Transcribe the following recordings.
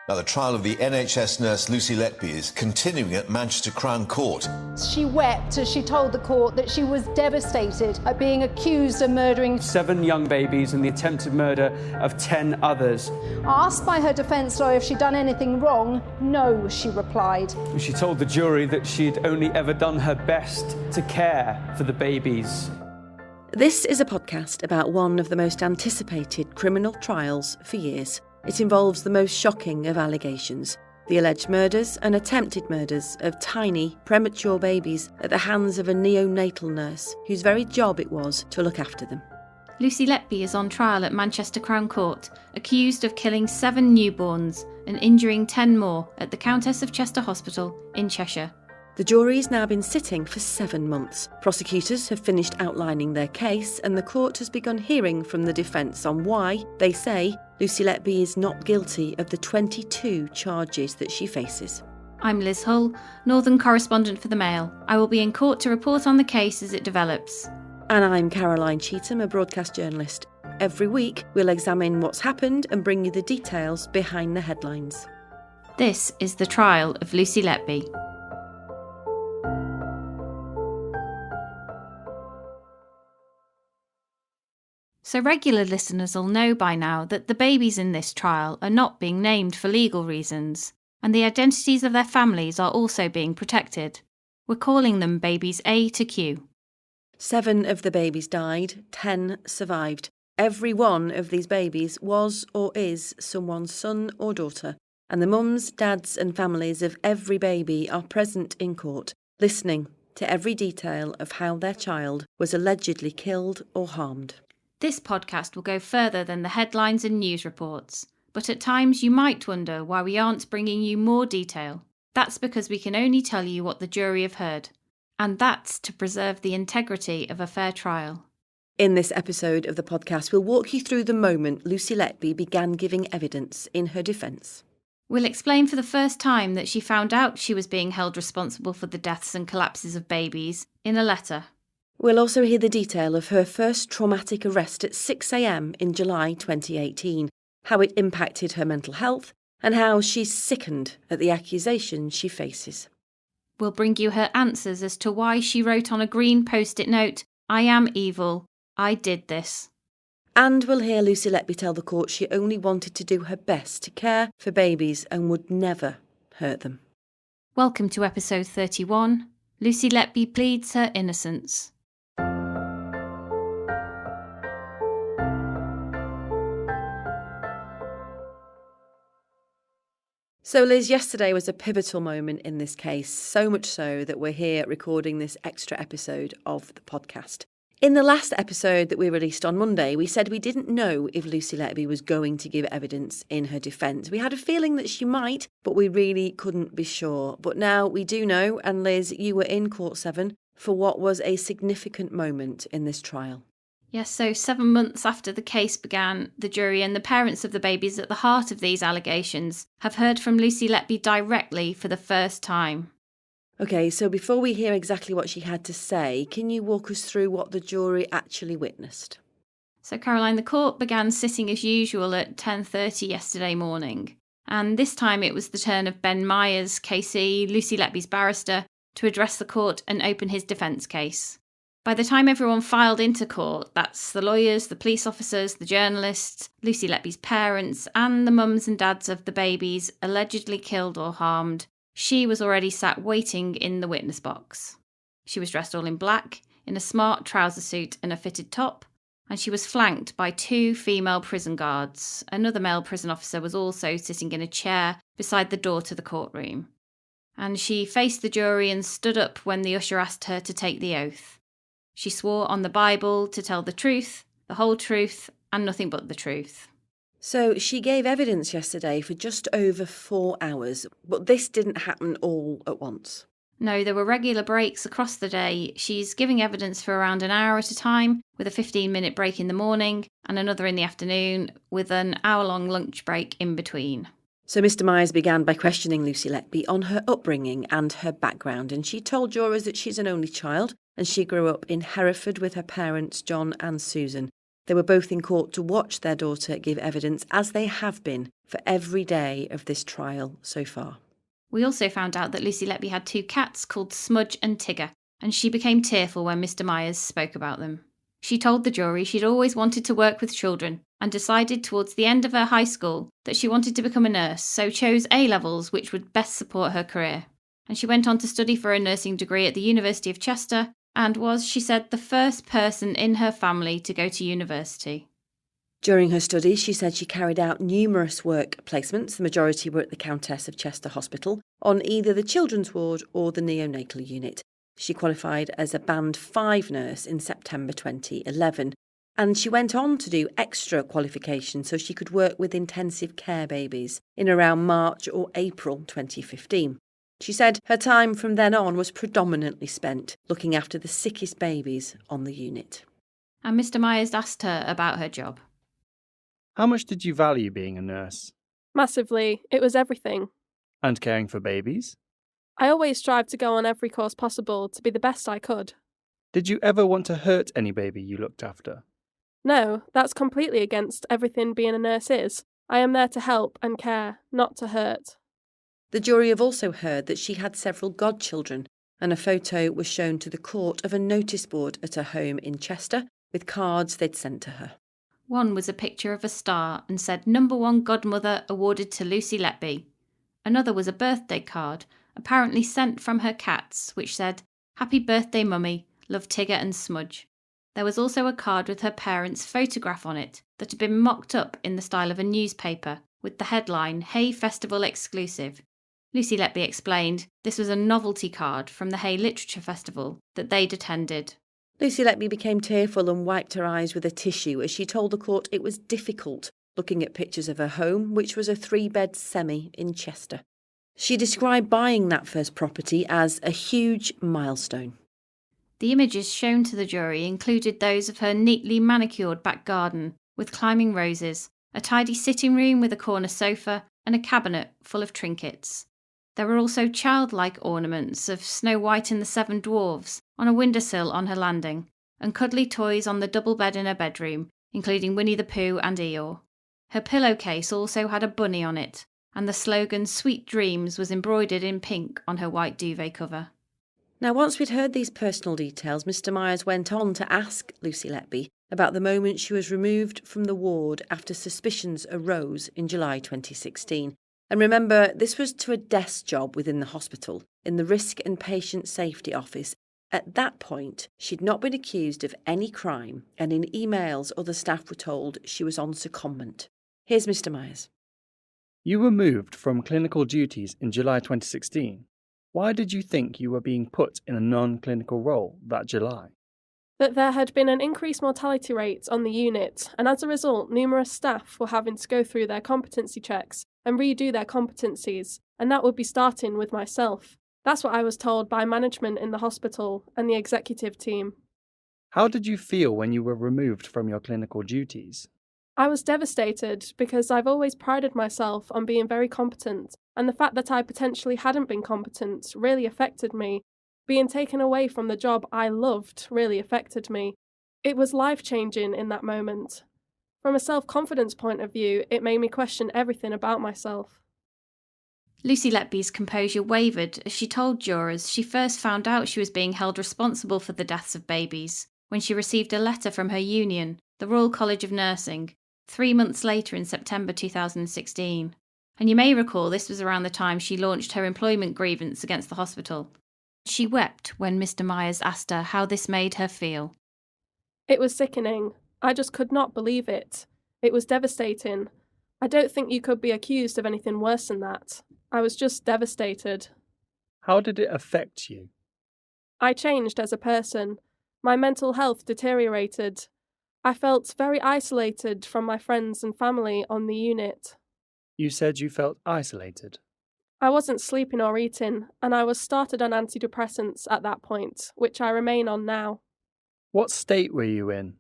Now, the trial of the NHS nurse Lucy Letby is continuing at Manchester Crown Court. She wept as she told the court that she was devastated at being accused of murdering 7 young babies and the attempted murder of 10 others. Asked by her defence lawyer if she'd done anything wrong, no, she replied. She told the jury that she'd only ever done her best to care for the babies. This is a podcast about one of the most anticipated criminal trials for years. It involves the most shocking of allegations, the alleged murders and attempted murders of tiny, premature babies at the hands of a neonatal nurse whose very job it was to look after them. Lucy Letby is on trial at Manchester Crown Court, accused of killing 7 newborns and injuring 10 more at the Countess of Chester Hospital in Cheshire. The jury's now been sitting for 7 months. Prosecutors have finished outlining their case and the court has begun hearing from the defence on why they say Lucy Letby is not guilty of the 22 charges that she faces. I'm Liz Hull, Northern correspondent for the Mail. I will be in court to report on the case as it develops. And I'm Caroline Cheetham, a broadcast journalist. Every week we'll examine what's happened and bring you the details behind the headlines. This is the trial of Lucy Letby. So regular listeners will know by now that the babies in this trial are not being named for legal reasons, and the identities of their families are also being protected. We're calling them babies A to Q. 7 of the babies died, 10 survived. Every one of these babies was or is someone's son or daughter, and the mums, dads and families of every baby are present in court, listening to every detail of how their child was allegedly killed or harmed. This podcast will go further than the headlines and news reports, but at times you might wonder why we aren't bringing you more detail. That's because we can only tell you what the jury have heard, and that's to preserve the integrity of a fair trial. In this episode of the podcast, we'll walk you through the moment Lucy Letby began giving evidence in her defence. We'll explain for the first time that she found out she was being held responsible for the deaths and collapses of babies in a letter. We'll also hear the detail of her first traumatic arrest at 6 a.m. in July 2018, how it impacted her mental health, and how she's sickened at the accusations she faces. We'll bring you her answers as to why she wrote on a green post-it note, "I am evil, I did this." And we'll hear Lucy Letby tell the court she only wanted to do her best to care for babies and would never hurt them. Welcome to episode 31. Lucy Letby pleads her innocence. So Liz, yesterday was a pivotal moment in this case, so much so that we're here recording this extra episode of the podcast. In the last episode that we released on Monday, we said we didn't know if Lucy Letby was going to give evidence in her defence. We had a feeling that she might, but we really couldn't be sure. But now we do know, and Liz, you were in Court 7 for what was a significant moment in this trial. Yes, so 7 months after the case began, the jury and the parents of the babies at the heart of these allegations have heard from Lucy Letby directly for the first time. OK, so before we hear exactly what she had to say, can you walk us through what the jury actually witnessed? So Caroline, the court began sitting as usual at 10:30 yesterday morning. And this time it was the turn of Ben Myers, KC, Lucy Letby's barrister, to address the court and open his defence case. By the time everyone filed into court, that's the lawyers, the police officers, the journalists, Lucy Letby's parents, and the mums and dads of the babies allegedly killed or harmed, she was already sat waiting in the witness box. She was dressed all in black, in a smart trouser suit and a fitted top, and she was flanked by 2 female prison guards. Another male prison officer was also sitting in a chair beside the door to the courtroom. And she faced the jury and stood up when the usher asked her to take the oath. She swore on the Bible to tell the truth, the whole truth, and nothing but the truth. So she gave evidence yesterday for just over 4 hours, but this didn't happen all at once. No, there were regular breaks across the day. She's giving evidence for around an hour at a time, with a 15-minute break in the morning and another in the afternoon, with an hour-long lunch break in between. So Mr. Myers began by questioning Lucy Letby on her upbringing and her background, and she told jurors that she's an only child and she grew up in Hereford with her parents John and Susan. They were both in court to watch their daughter give evidence, as they have been for every day of this trial so far. We also found out that Lucy Letby had 2 cats called Smudge and Tigger, and she became tearful when Mr. Myers spoke about them. She told the jury she'd always wanted to work with children and decided towards the end of her high school that she wanted to become a nurse, so chose A-levels which would best support her career. And she went on to study for a nursing degree at the University of Chester and was, she said, the first person in her family to go to university. During her studies, she said she carried out numerous work placements. The majority were at the Countess of Chester Hospital on either the children's ward or the neonatal unit. She qualified as a Band 5 nurse in September 2011, and she went on to do extra qualifications so she could work with intensive care babies in around March or April 2015. She said her time from then on was predominantly spent looking after the sickest babies on the unit. And Mr. Myers asked her about her job. How much did you value being a nurse? Massively. It was everything. And caring for babies? I always strived to go on every course possible to be the best I could. Did you ever want to hurt any baby you looked after? No, that's completely against everything being a nurse is. I am there to help and care, not to hurt. The jury have also heard that she had several godchildren, and a photo was shown to the court of a notice board at her home in Chester with cards they'd sent to her. One was a picture of a star and said "Number 1 Godmother awarded to Lucy Letby." Another was a birthday card, apparently sent from her cats, which said "Happy birthday, Mummy, love Tigger and Smudge." There was also a card with her parents' photograph on it that had been mocked up in the style of a newspaper, with the headline "Hay Festival Exclusive." Lucy Letby explained this was a novelty card from the Hay Literature Festival that they'd attended. Lucy Letby became tearful and wiped her eyes with a tissue as she told the court it was difficult looking at pictures of her home, which was a 3-bed semi in Chester. She described buying that first property as a huge milestone. The images shown to the jury included those of her neatly manicured back garden with climbing roses, a tidy sitting room with a corner sofa, and a cabinet full of trinkets. There were also childlike ornaments of Snow White and the 7 Dwarfs on a windowsill on her landing, and cuddly toys on the double bed in her bedroom, including Winnie the Pooh and Eeyore. Her pillowcase also had a bunny on it, and the slogan "Sweet Dreams" was embroidered in pink on her white duvet cover. Now, once we'd heard these personal details, Mr. Myers went on to ask Lucy Letby about the moment she was removed from the ward after suspicions arose in July 2016. And remember, this was to a desk job within the hospital, in the Risk and Patient Safety Office. At that point, she'd not been accused of any crime, and in emails other staff were told she was on secondment. Here's Mr. Myers. You were moved from clinical duties in July 2016. Why did you think you were being put in a non-clinical role that July? That there had been an increased mortality rate on the unit, and as a result, numerous staff were having to go through their competency checks and redo their competencies, and that would be starting with myself. That's what I was told by management in the hospital and the executive team. How did you feel when you were removed from your clinical duties? I was devastated because I've always prided myself on being very competent, and the fact that I potentially hadn't been competent really affected me. Being taken away from the job I loved really affected me. It was life-changing in that moment. From a self-confidence point of view, it made me question everything about myself. Lucy Letby's composure wavered as she told jurors she first found out she was being held responsible for the deaths of babies when she received a letter from her union, the Royal College of Nursing, 3 months later in September 2016. And you may recall this was around the time she launched her employment grievance against the hospital. She wept when Mr. Myers asked her how this made her feel. It was sickening. I just could not believe it. It was devastating. I don't think you could be accused of anything worse than that. I was just devastated. How did it affect you? I changed as a person. My mental health deteriorated. I felt very isolated from my friends and family on the unit. You said you felt isolated. I wasn't sleeping or eating, and I was started on antidepressants at that point, which I remain on now. What state were you in?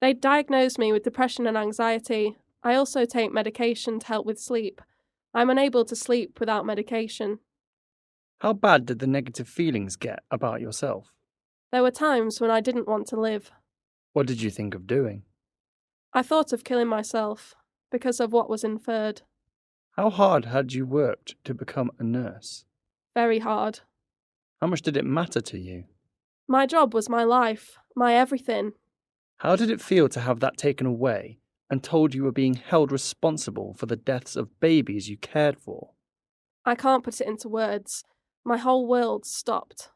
They diagnosed me with depression and anxiety. I also take medication to help with sleep. I'm unable to sleep without medication. How bad did the negative feelings get about yourself? There were times when I didn't want to live. What did you think of doing? I thought of killing myself because of what was inferred. How hard had you worked to become a nurse? Very hard. How much did it matter to you? My job was my life, my everything. How did it feel to have that taken away and told you were being held responsible for the deaths of babies you cared for? I can't put it into words. My whole world stopped.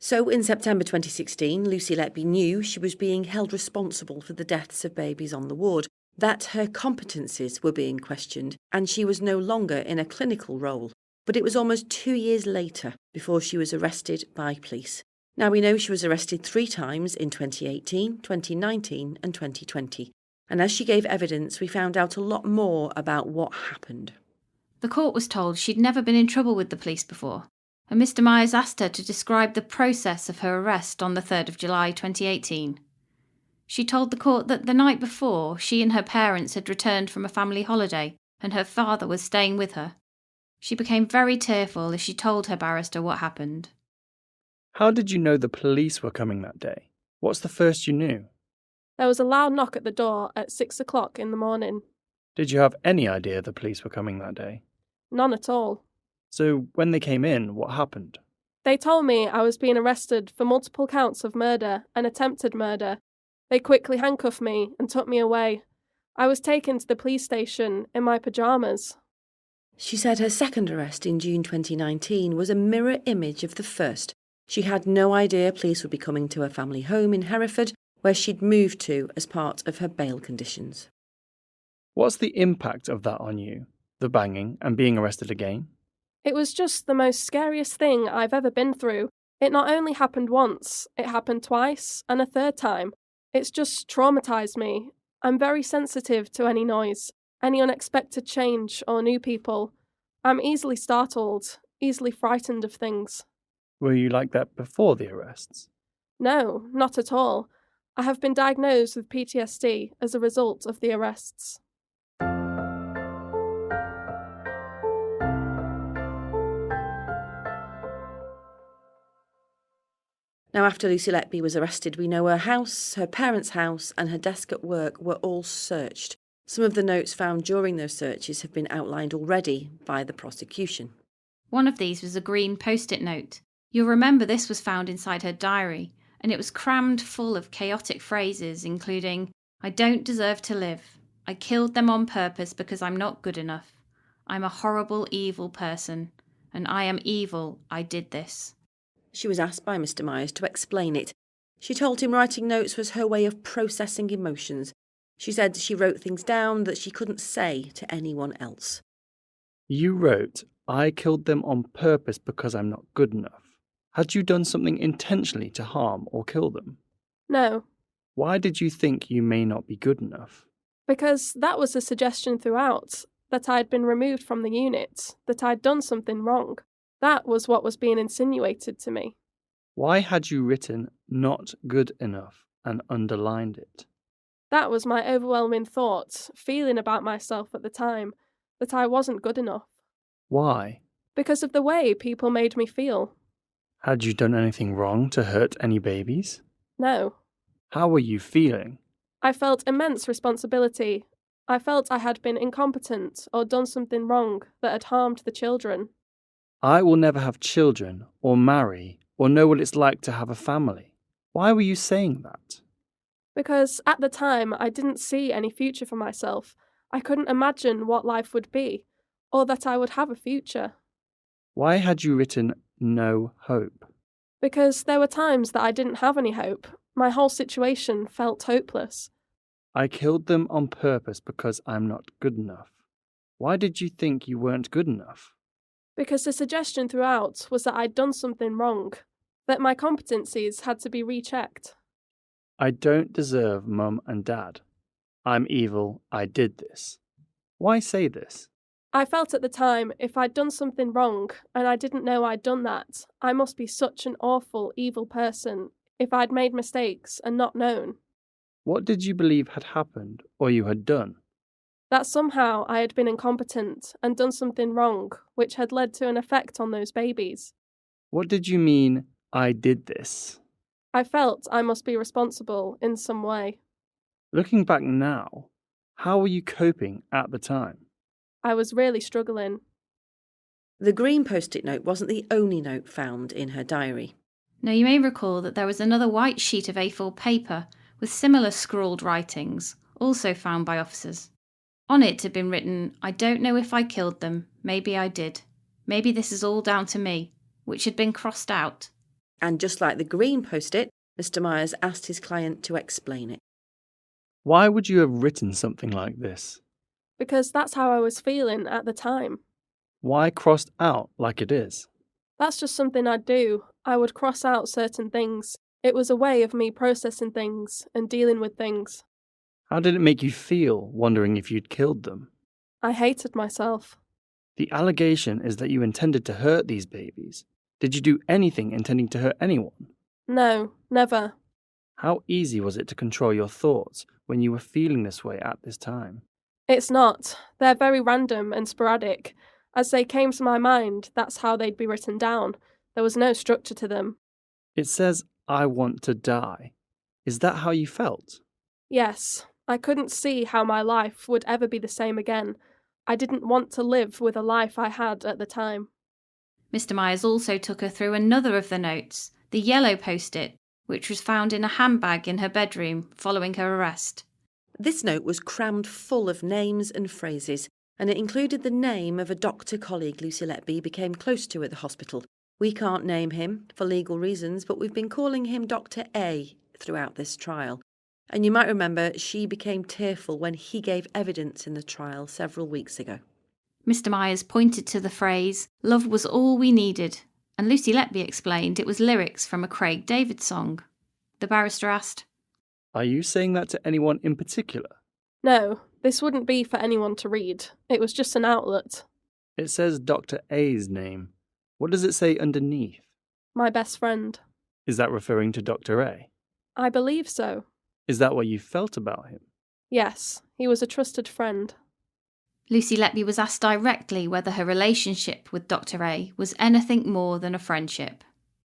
So in September 2016, Lucy Letby knew she was being held responsible for the deaths of babies on the ward, that her competencies were being questioned, and she was no longer in a clinical role. But it was almost 2 years later before she was arrested by police. Now we know she was arrested 3 times in 2018, 2019 and 2020. And as she gave evidence, we found out a lot more about what happened. The court was told she'd never been in trouble with the police before, and Mr. Myers asked her to describe the process of her arrest on the 3rd of July 2018. She told the court that the night before, she and her parents had returned from a family holiday and her father was staying with her. She became very tearful as she told her barrister what happened. How did you know the police were coming that day? What's the first you knew? There was a loud knock at the door at 6 o'clock in the morning. Did you have any idea the police were coming that day? None at all. So when they came in, what happened? They told me I was being arrested for multiple counts of murder and attempted murder. They quickly handcuffed me and took me away. I was taken to the police station in my pyjamas. She said her second arrest in June 2019 was a mirror image of the first. She had no idea police would be coming to her family home in Hereford, where she'd moved to as part of her bail conditions. What's the impact of that on you, the banging and being arrested again? It was just the most scariest thing I've ever been through. It not only happened once, it happened twice and a third time. It's just traumatised me. I'm very sensitive to any noise, any unexpected change or new people. I'm easily startled, easily frightened of things. Were you like that before the arrests? No, not at all. I have been diagnosed with PTSD as a result of the arrests. Now, after Lucy Letby was arrested, we know her house, her parents' house and her desk at work were all searched. Some of the notes found during those searches have been outlined already by the prosecution. One of these was a green post-it note. You'll remember this was found inside her diary, and it was crammed full of chaotic phrases, including, "I don't deserve to live. I killed them on purpose because I'm not good enough. I'm a horrible, evil person. And I am evil. I did this." She was asked by Mr. Myers to explain it. She told him writing notes was her way of processing emotions. She said she wrote things down that she couldn't say to anyone else. You wrote, "I killed them on purpose because I'm not good enough." Had you done something intentionally to harm or kill them? No, Why did you think you may not be good enough? because that was a suggestion throughout, that I'd been removed from the unit, that I'd done something wrong. That was what was being insinuated to me. Why had you written "not good enough" and underlined it? That was my overwhelming thought, feeling about myself at the time, that I wasn't good enough. Why? Because of the way people made me feel. Had you done anything wrong to hurt any babies? No. How were you feeling? I felt immense responsibility. I felt I had been incompetent or done something wrong that had harmed the children. I will never have children or marry or know what it's like to have a family. Why were you saying that? Because at the time I didn't see any future for myself. I couldn't imagine what life would be, or that I would have a future. Why had you written "no hope"? Because there were times that I didn't have any hope. My whole situation felt hopeless. I killed them on purpose because I'm not good enough. Why did you think you weren't good enough? Because the suggestion throughout was that I'd done something wrong, that my competencies had to be rechecked. I don't deserve Mum and Dad. I'm evil. I did this. Why say this? I felt at the time if I'd done something wrong and I didn't know I'd done that, I must be such an awful, evil person if I'd made mistakes and not known. What did you believe had happened or you had done? That somehow I had been incompetent and done something wrong, which had led to an effect on those babies. What did you mean, I did this? I felt I must be responsible in some way. Looking back now, how were you coping at the time? I was really struggling. The green post-it note wasn't the only note found in her diary. Now, you may recall that there was another white sheet of A4 paper with similar scrawled writings, also found by officers. On it had been written, "I don't know if I killed them. Maybe I did. Maybe this is all down to me," which had been crossed out. And just like the green post-it, Mr. Myers asked his client to explain it. Why would you have written something like this? Because that's how I was feeling at the time. Why crossed out like it is? That's just something I'd do. I would cross out certain things. It was a way of me processing things and dealing with things. How did it make you feel, wondering if you'd killed them? I hated myself. The allegation is that you intended to hurt these babies. Did you do anything intending to hurt anyone? No, never. How easy was it to control your thoughts when you were feeling this way at this time? It's not. They're very random and sporadic. As they came to my mind, that's how they'd be written down. There was no structure to them. It says, I want to die. Is that how you felt? Yes, I couldn't see how my life would ever be the same again. I didn't want to live with a life I had at the time. Mr. Myers also took her through another of the notes, the yellow post-it, which was found in a handbag in her bedroom following her arrest. This note was crammed full of names and phrases, and it included the name of a doctor colleague Lucy Letby became close to at the hospital. We can't name him for legal reasons, but we've been calling him Dr. A throughout this trial. And you might remember she became tearful when he gave evidence in the trial several weeks ago. Mr. Myers pointed to the phrase, "Love was all we needed," and Lucy Letby explained it was lyrics from a Craig David song. The barrister asked, Are you saying that to anyone in particular? No, this wouldn't be for anyone to read. It was just an outlet. It says Dr. A's name. What does it say underneath? My best friend. Is that referring to Dr. A? I believe so. Is that what you felt about him? Yes, he was a trusted friend. Lucy Letby was asked directly whether her relationship with Dr. A was anything more than a friendship.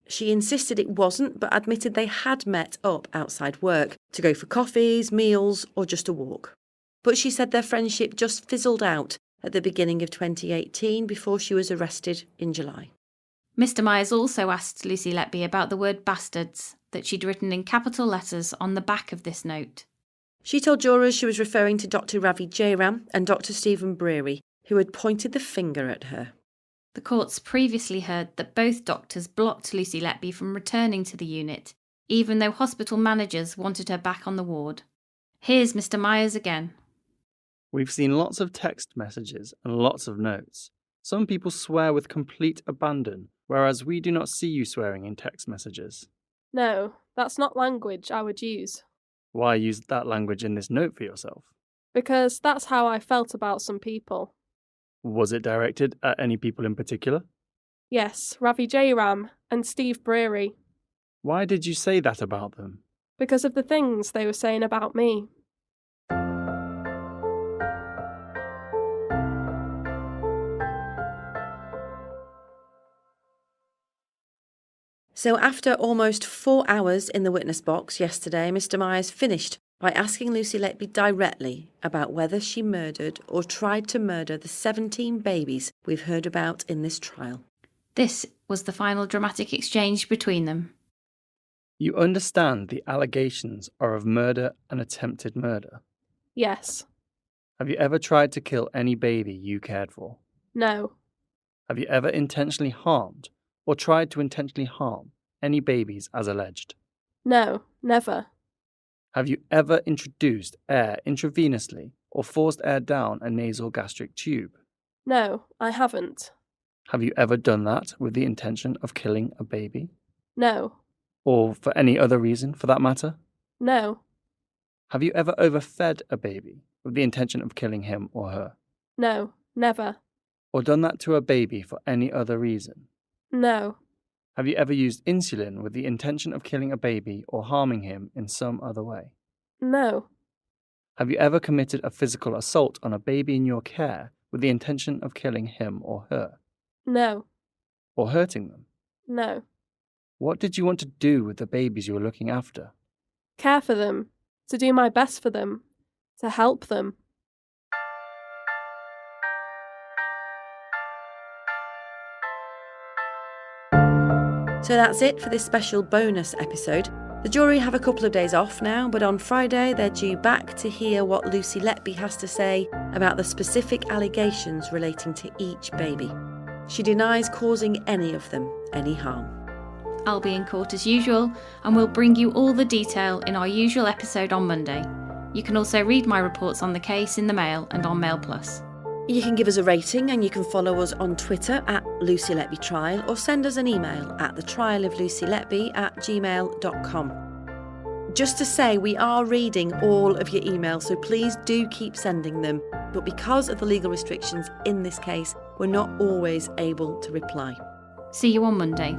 She insisted it wasn't, but admitted they had met up outside work to go for coffees, meals, or just a walk. But she said their friendship just fizzled out at the beginning of 2018 before she was arrested in July. Mr. Myers also asked Lucy Letby about the word bastards that she'd written in capital letters on the back of this note. She told jurors she was referring to Dr. Ravi Jairam and Dr. Stephen Breary, who had pointed the finger at her. The courts previously heard that both doctors blocked Lucy Letby from returning to the unit, even though hospital managers wanted her back on the ward. Here's Mr. Myers again. We've seen lots of text messages and lots of notes. Some people swear with complete abandon, whereas we do not see you swearing in text messages. No, that's not language I would use. Why use that language in this note for yourself? Because that's how I felt about some people. Was it directed at any people in particular? Yes, Ravi Jairam and Steve Breary. Why did you say that about them? Because of the things they were saying about me. So after almost 4 hours in the witness box yesterday, Mr. Myers finished by asking Lucy Letby directly about whether she murdered or tried to murder the 17 babies we've heard about in this trial. This was the final dramatic exchange between them. You understand the allegations are of murder and attempted murder. Yes. Have you ever tried to kill any baby you cared for? No. Have you ever intentionally harmed or tried to intentionally harm any babies as alleged? No, never. Have you ever introduced air intravenously or forced air down a nasal gastric tube? No, I haven't. Have you ever done that with the intention of killing a baby? No. Or for any other reason, for that matter? No. Have you ever overfed a baby with the intention of killing him or her? No, never. Or done that to a baby for any other reason? No. Have you ever used insulin with the intention of killing a baby or harming him in some other way? No. Have you ever committed a physical assault on a baby in your care with the intention of killing him or her? No. Or hurting them? No. What did you want to do with the babies you were looking after? Care for them. To do my best for them. To help them. So that's it for this special bonus episode. The jury have a couple of days off now, but on Friday they're due back to hear what Lucy Letby has to say about the specific allegations relating to each baby. She denies causing any of them any harm. I'll be in court as usual, and we'll bring you all the detail in our usual episode on Monday. You can also read my reports on the case in the Mail and on Mail Plus. You can give us a rating and you can follow us on Twitter at Lucy Letby Trial or send us an email at thetrialoflucyletby@gmail.com. Just to say, we are reading all of your emails, so please do keep sending them. But because of the legal restrictions in this case, we're not always able to reply. See you on Monday.